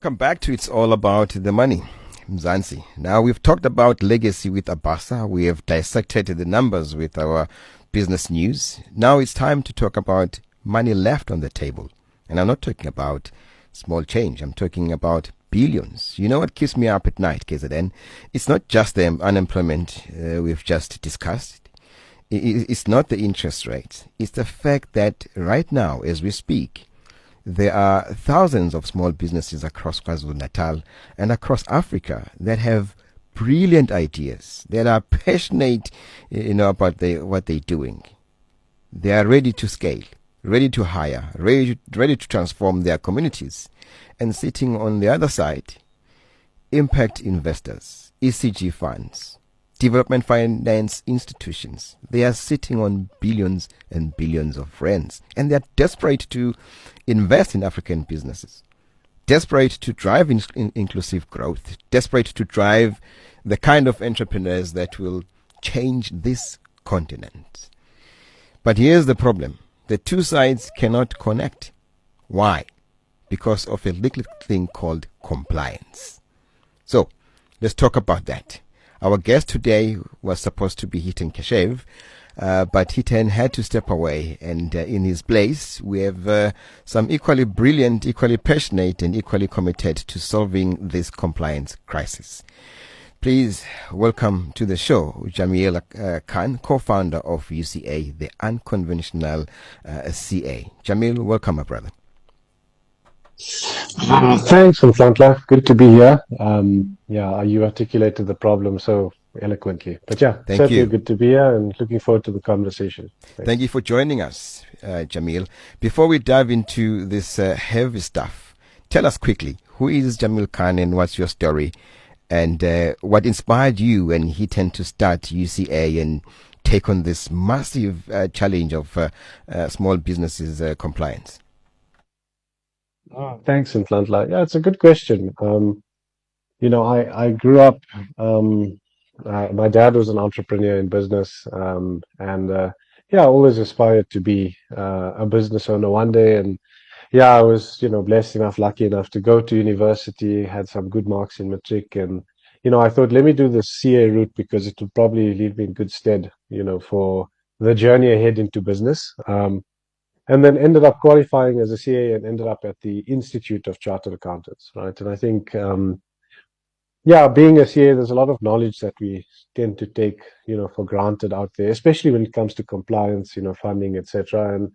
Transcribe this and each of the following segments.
Come back to It's All About the Money, Mzansi. Now, we've talked about legacy with Abasa. We have dissected the numbers with our business news. Now it's time to talk about money left on the table. And I'm not talking about small change. I'm talking about billions. You know what keeps me up at night, KZN? It's not just the unemployment we've just discussed. It's not the interest rates. It's the fact that right now, as we speak, there are thousands of small businesses across KwaZulu-Natal and across Africa that have brilliant ideas, that are passionate, about what they're doing. They are ready to scale, ready to hire, ready to transform their communities. And sitting on the other side, impact investors, ECG funds, development finance institutions. They are sitting on billions and billions of rands, and they are desperate to invest in African businesses, desperate to drive inclusive growth, desperate to drive the kind of entrepreneurs that will change this continent. But here's the problem. The two sides cannot connect. Why? Because of a little thing called compliance. So, let's talk about that. Our guest today was supposed to be Hiten Keshev, but Hiten had to step away, and in his place, we have some equally brilliant, equally passionate, and equally committed to solving this compliance crisis. Please welcome to the show Jameel Khan, co-founder of UCA, the Unconventional CA. Jameel, welcome, my brother. Thanks, Mflantla. Good to be here. You articulated the problem so eloquently. But certainly good to be here and looking forward to the conversation. Thank you for joining us, Jameel. Before we dive into this heavy stuff, tell us quickly, who is Jameel Khan and what's your story? And what inspired you and Hiten to start UCA and take on this massive challenge of small businesses compliance? Thanks, Mflantla. Yeah, it's a good question. I grew up, my dad was an entrepreneur in business, I always aspired to be a business owner one day. And I was, blessed enough, lucky enough to go to university, had some good marks in matric. And, I thought, let me do the CA route because it would probably leave me in good stead, for the journey ahead into business. And then ended up qualifying as a CA and ended up at the Institute of Chartered Accountants, right? And I think, being a CA, there's a lot of knowledge that we tend to take, for granted out there, especially when it comes to compliance, funding, etc. And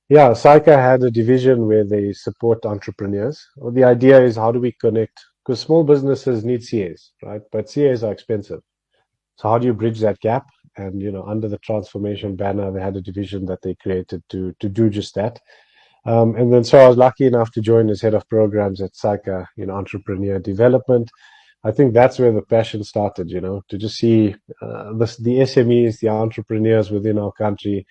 SAICA had a division where they support entrepreneurs. Well, the idea is how do we connect, because small businesses need CAs, right? But CAs are expensive. So how do you bridge that gap? And, under the transformation banner, they had a division that they created to do just that. And then so I was lucky enough to join as head of programs at SAICA, entrepreneur development. I think that's where the passion started, to just see the SMEs, the entrepreneurs within our country.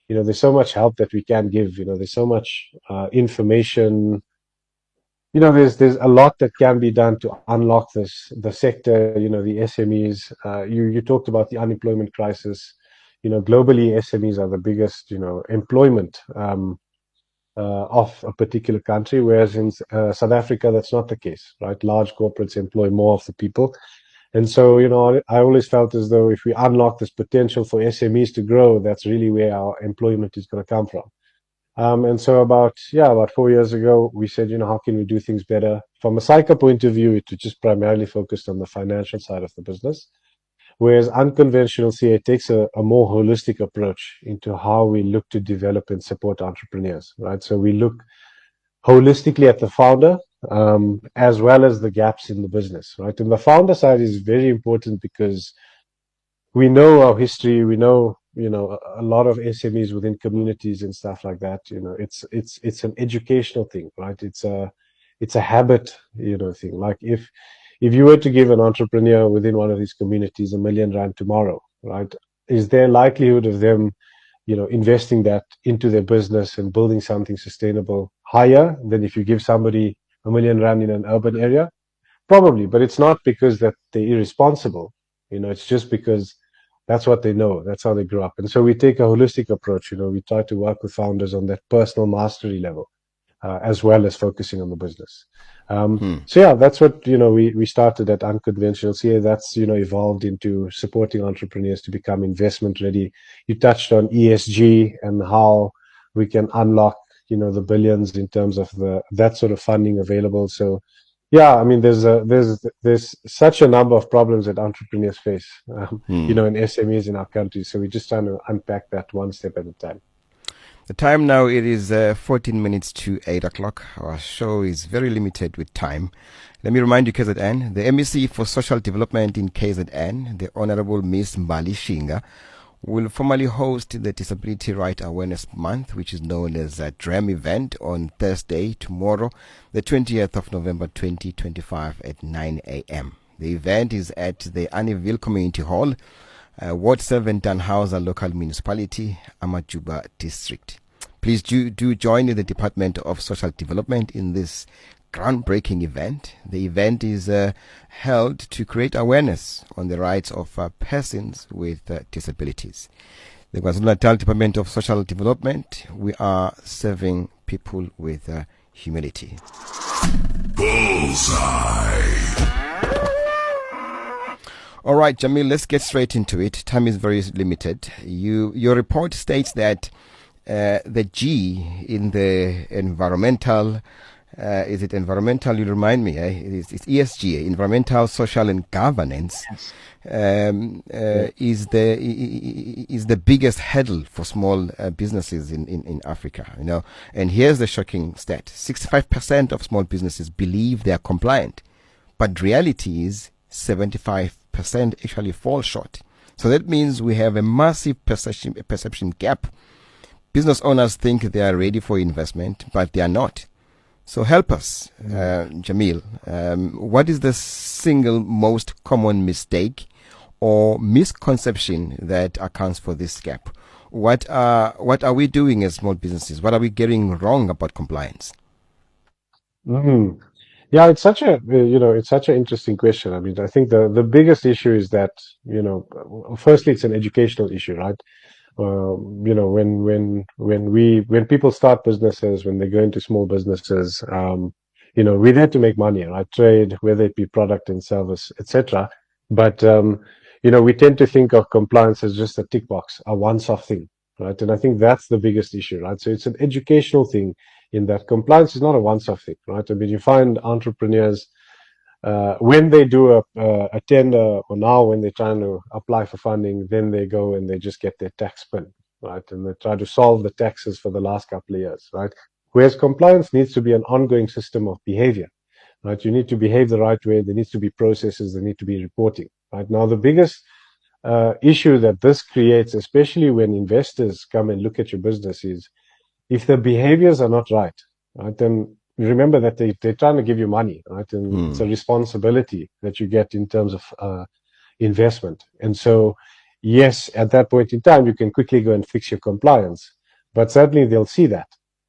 There's so much help that we can give, there's so much information. There's a lot that can be done to unlock the sector, the SMEs. You talked about the unemployment crisis. Globally, SMEs are the biggest, employment of a particular country, whereas in South Africa, that's not the case, right? Large corporates employ more of the people. And so, I always felt as though if we unlock this potential for SMEs to grow, that's really where our employment is going to come from. And so about 4 years ago, we said, how can we do things better? From a SAICA point of view, it was just primarily focused on the financial side of the business, whereas Unconventional CA takes a more holistic approach into how we look to develop and support entrepreneurs, right? So we look holistically at the founder, as well as the gaps in the business, right? And the founder side is very important because we know our history, we know, a lot of SMEs within communities and stuff like that. It's an educational thing, right? It's a habit, thing. Like if you were to give an entrepreneur within one of these communities R1 million tomorrow, right? Is there likelihood of them, investing that into their business and building something sustainable higher than if you give somebody R1 million in an urban area? Probably, but it's not because that they're irresponsible. It's just because that's what they know. That's how they grew up. And so we take a holistic approach. We try to work with founders on that personal mastery level. as well as focusing on the business. So yeah, that's what, we started at Unconventional CA. That's, evolved into supporting entrepreneurs to become investment ready. You touched on ESG and how we can unlock, the billions in terms of that sort of funding available. So yeah, I mean, there's such a number of problems that entrepreneurs face, in SMEs in our country. So we're just trying to unpack that one step at a time. The time now, it is 14 minutes to 8 o'clock. Our show is very limited with time. Let me remind you, KZN, the MEC for Social Development in KZN, the Honorable Miss Mbali Shinga, will formally host the Disability Right Awareness Month, which is known as a DREM event, on Thursday, tomorrow, the 20th of November 2025 at 9 a.m. The event is at the Anneville Community Hall, Ward 7, Danhauser Local Municipality, Amajuba District. Please do join the Department of Social Development in this groundbreaking event. The event is held to create awareness on the rights of persons with disabilities. The KwaZulu-Natal Department of Social Development, we are serving people with humility. Bullseye. All right, Jameel, let's get straight into it. Time is very limited. Your report states that the G in the environmental, is it environmental? You remind me, it's ESG, environmental, social, and governance, is the biggest hurdle for small businesses in Africa. And here's the shocking stat: 65% of small businesses believe they are compliant, but reality is 75% actually fall short. So that means we have a massive perception gap. Business owners think they are ready for investment, but they are not. So help us, Jameel. What is the single most common mistake or misconception that accounts for this gap? What are we doing as small businesses? What are we getting wrong about compliance? Yeah, it's such an interesting question. I mean, I think the biggest issue is that, firstly, it's an educational issue, right? When people start businesses, when they go into small businesses, we're there to make money, right? Trade, whether it be product and service, etc. But we tend to think of compliance as just a tick box, a once-off thing, right? And I think that's the biggest issue, right? So it's an educational thing, in that compliance is not a once-off thing, right? I mean, you find entrepreneurs, when they do a tender, or now when they're trying to apply for funding, then they go and they just get their tax pin, right? And they try to solve the taxes for the last couple of years, right? Whereas compliance needs to be an ongoing system of behavior, right? You need to behave the right way. There needs to be processes. There need to be reporting, right? Now, the biggest issue that this creates, especially when investors come and look at your business, is if the behaviors are not right, then remember that they're trying to give you money, right? And it's a responsibility that you get in terms of investment. And so, yes, at that point in time, you can quickly go and fix your compliance, but certainly they'll see that.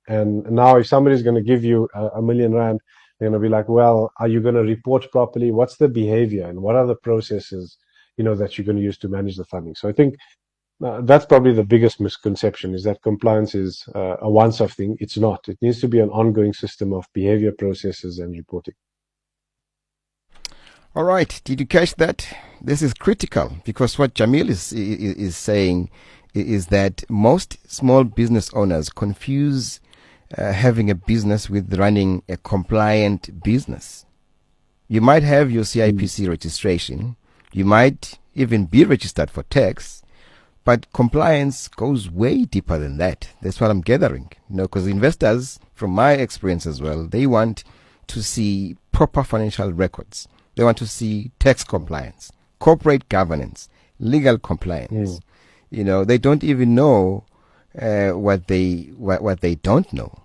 And now if somebody's going to give you R1 million, they're going to be like, well, are you going to report properly? What's the behavior and what are the processes, that you're going to use to manage the funding? So I think that's probably the biggest misconception, is that compliance is a once-off thing. It's not. It needs to be an ongoing system of behavior, processes, and reporting. All right. Did you catch that? This is critical, because what Jameel is saying is that most small business owners confuse having a business with running a compliant business. You might have your CIPC registration. You might even be registered for tax. But compliance goes way deeper than that. That's what I'm gathering. Because investors, from my experience as well, they want to see proper financial records. They want to see tax compliance, corporate governance, legal compliance. They don't even know what they don't know.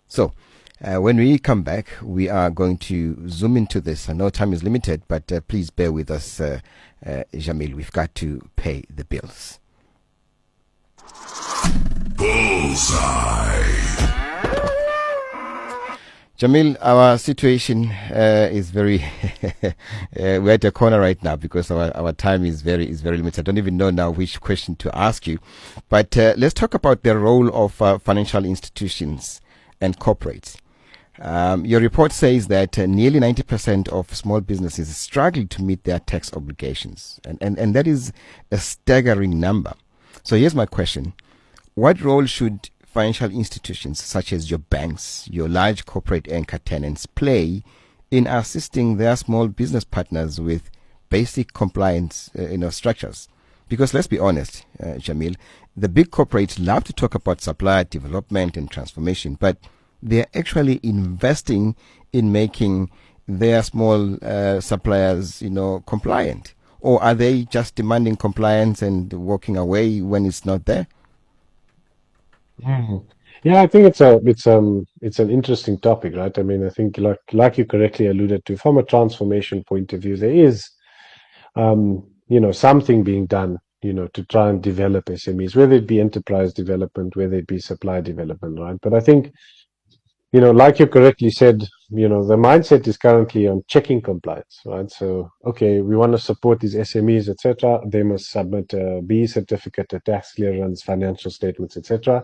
So when we come back, we are going to zoom into this. I know time is limited, but please bear with us, Jameel. We've got to pay the bills. Bullseye. Jameel, our situation is very we're at a corner right now, because our time is very limited. I don't even know now which question to ask you, but let's talk about the role of financial institutions and corporates. Your report says that nearly 90% of small businesses struggle to meet their tax obligations, and that is a staggering number. So here's my question. What role should financial institutions such as your banks, your large corporate anchor tenants play in assisting their small business partners with basic compliance structures? Because let's be honest, Jameel, the big corporates love to talk about supplier development and transformation, but they're actually investing in making their small suppliers, compliant. Or are they just demanding compliance and walking away when it's not there? Mhm. Yeah, I think it's an interesting topic, right? I mean, I think like you correctly alluded to, from a transformation point of view, there is something being done, to try and develop SMEs, whether it be enterprise development, whether it be supply development, right? But I think, like you correctly said, the mindset is currently on checking compliance, right? So, okay, we want to support these SMEs, etc. They must submit a B certificate, a tax clearance, financial statements, etc.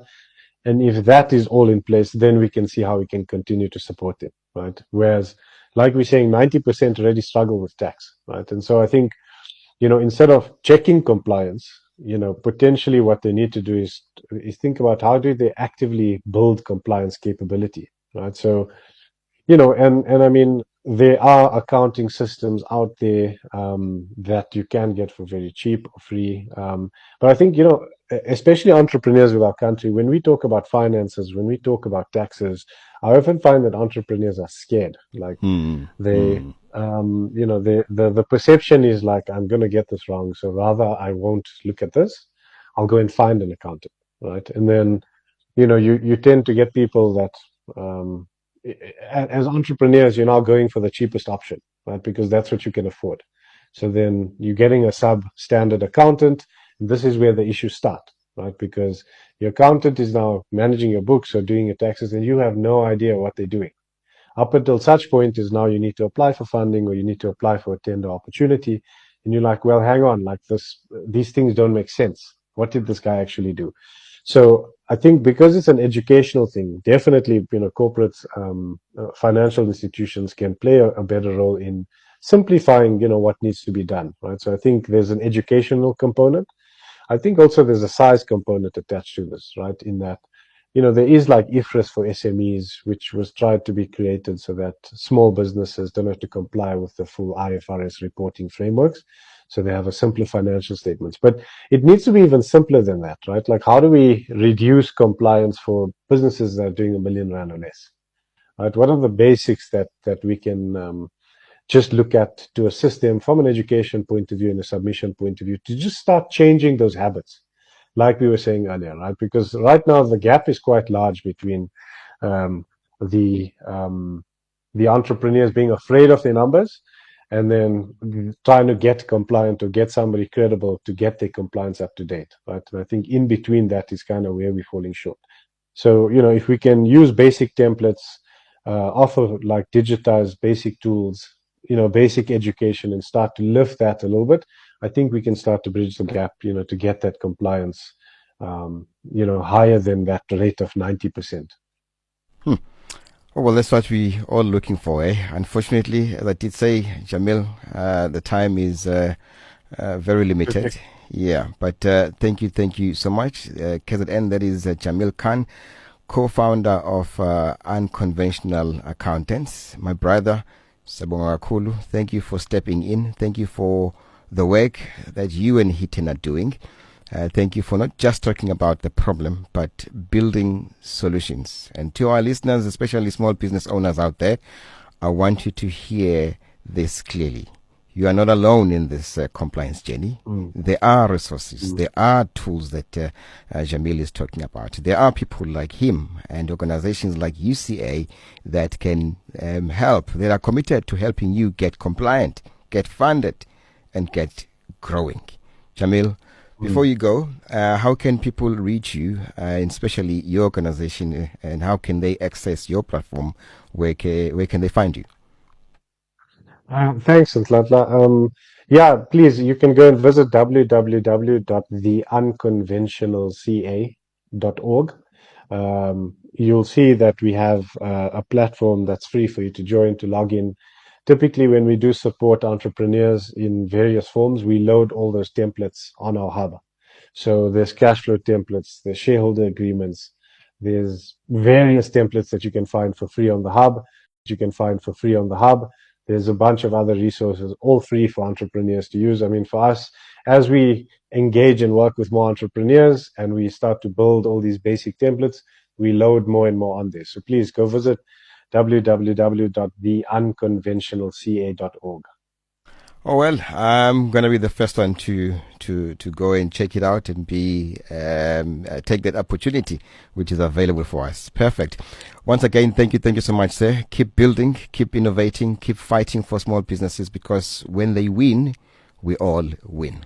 And if that is all in place, then we can see how we can continue to support them, right? Whereas, like we're saying, 90% already struggle with tax, right? And so I think, instead of checking compliance, potentially what they need to do is think about how do they actively build compliance capability, right? So, and I mean, there are accounting systems out there that you can get for very cheap or free. But I think, especially entrepreneurs with our country, when we talk about finances, when we talk about taxes, I often find that entrepreneurs are scared. Like Hmm. they, Hmm. the perception is like, I'm going to get this wrong. So rather, I won't look at this. I'll go and find an accountant, right? And then you tend to get people that as entrepreneurs, you're now going for the cheapest option, right? Because that's what you can afford. So then you're getting a substandard accountant. And this is where the issues start, right? Because your accountant is now managing your books or doing your taxes, and you have no idea what they're doing. Up until such point is now you need to apply for funding or you need to apply for a tender opportunity. And you're like, well, hang on, like these things don't make sense. What did this guy actually do? So I think because it's an educational thing, definitely, corporates, financial institutions can play a better role in simplifying, what needs to be done, right? So I think there's an educational component. I think also there's a size component attached to this, right? In that, there is like IFRS for SMEs, which was tried to be created so that small businesses don't have to comply with the full IFRS reporting frameworks. So they have a simpler financial statements. But it needs to be even simpler than that, right? Like, how do we reduce compliance for businesses that are doing R1 million or less? Right? What are the basics that we can just look at to assist them from an education point of view and a submission point of view to just start changing those habits, like we were saying earlier, right? Because right now the gap is quite large between um, the um, the entrepreneurs being afraid of their numbers and then trying to get compliant or get somebody credible to get their compliance up to date, right? And I think in between that is kind of where we're falling short. So, if we can use basic templates, offer like digitized basic tools, basic education and start to lift that a little bit, I think we can start to bridge the gap, to get that compliance, higher than that rate of 90%. Hmm. Oh, well, that's what we all looking for, eh? Unfortunately, as I did say, Jamil, the time is very limited. Okay. Yeah, but thank you so much. KZN, that is Jameel Khan, co-founder of Unconventional Accountants. My brother, Sabonga Kulu, thank you for stepping in. Thank you for the work that you and Hiten are doing. Thank you for not just talking about the problem, but building solutions. And to our listeners, especially small business owners out there, I want you to hear this clearly. You are not alone in this compliance journey. Mm, There are resources, mm, there are tools that Jamil is talking about. There are people like him and organizations like UCA that can help, that are committed to helping you get compliant, get funded, and get growing. Jamil, mm. before you go, how can people reach you, and especially your organization, and how can they access your platform? Where can they find you? Thanks, Ntlatla. Yeah, please, you can go and visit www.theunconventionalca.org. you'll see that we have a platform that's free for you to join, to log in. Typically, when we do support entrepreneurs in various forms, we load all those templates on our hub. So there's cash flow templates, there's shareholder agreements, there's various templates that you can find for free on the hub. There's a bunch of other resources, all free for entrepreneurs to use. I mean, for us, as we engage and work with more entrepreneurs and we start to build all these basic templates, we load more and more on this. So please go visit www.theunconventionalca.org. Oh well, I'm gonna be the first one to go and check it out and be take that opportunity which is available for us. Perfect. Once again, thank you so much, sir. Keep building, keep innovating, keep fighting for small businesses, because when they win, we all win.